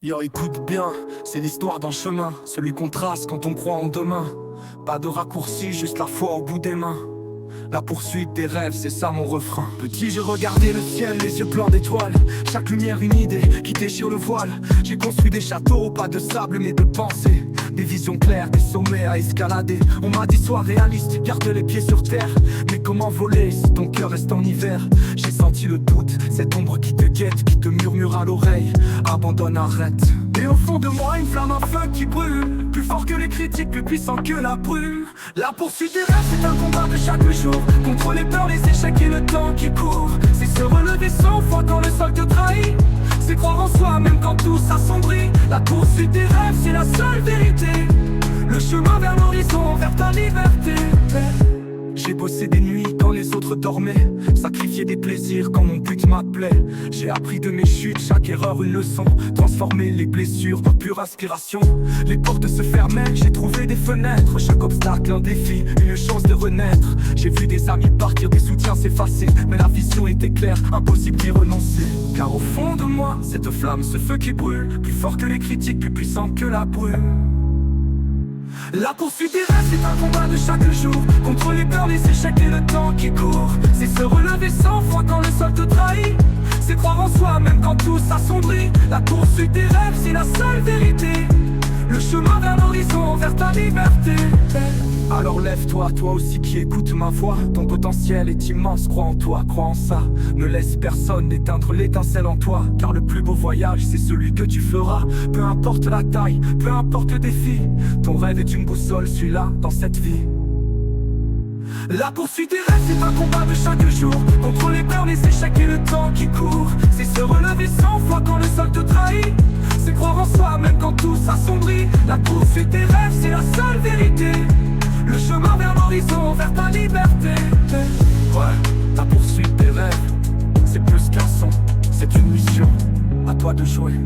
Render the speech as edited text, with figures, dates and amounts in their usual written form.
Yo, écoute bien, c'est l'histoire d'un chemin, celui qu'on trace quand on croit en demain. Pas de raccourci, juste la foi au bout des mains. La poursuite des rêves, c'est ça mon refrain. Petit, j'ai regardé le ciel, les yeux pleins d'étoiles. Chaque lumière une idée qui déchire le voile. J'ai construit des châteaux, pas de sable mais de pensée. Des visions claires, des sommets à escalader. On m'a dit sois réaliste, garde les pieds sur terre. Mais comment voler si ton cœur reste en hiver? J'ai senti le doute, cette ombre qui te guette, qui te murmure à l'oreille. Abandonne, arrête. Et au fond de moi une flamme, un feu qui brûle. Plus fort que les critiques, plus puissant que la brume. La poursuite des rêves, c'est un combat de chaque jour. Contre les peurs, les échecs et le temps qui court. C'est se relever 100 fois quand le sol te trahit. C'est croire en soi même quand tout s'assombrit. La poursuite des rêves, c'est la seule vérité. Le chemin vers l'horizon, vers ta liberté. J'ai bossé des nuits quand les autres dormaient, sacrifié des plaisirs quand mon but m'appelait. J'ai appris de mes chutes, chaque erreur une leçon. Transformer les blessures en pure inspiration. Les portes se fermaient, j'ai trouvé des fenêtres. Chaque obstacle un défi, une chance de renaître. J'ai vu des amis partir, des soutiens s'effacer. Mais la vision était claire, impossible d'y renoncer. Car au fond de moi, cette flamme, ce feu qui brûle. Plus fort que les critiques, plus puissant que la brume. La poursuite des rêves, c'est un combat de chaque jour. Contre les peurs, les échecs et le temps qui court. C'est se relever 100 fois quand le sol te trahit. C'est croire en soi même quand tout s'assombrit. La poursuite des rêves, c'est la seule vérité. Le chemin vers l'horizon, vers ta liberté. Alors lève-toi, toi aussi qui écoutes ma voix. Ton potentiel est immense, crois en toi, crois en ça. Ne laisse personne éteindre l'étincelle en toi. Car le plus beau voyage, c'est celui que tu feras. Peu importe la taille, peu importe le défi. Ton rêve est une boussole, celui-là, dans cette vie. La poursuite des rêves, c'est un combat de chaque jour. Contre les peurs, les échecs et le temps qui court. C'est se relever 100 fois quand le sol te trahit. C'est croire en soi même quand tout s'assombrit. La poursuite des rêves, c'est la seule vérité. Le chemin vers l'horizon, vers ta liberté. Ouais, la poursuite des rêves, c'est plus qu'un son, c'est une mission. À toi de jouer.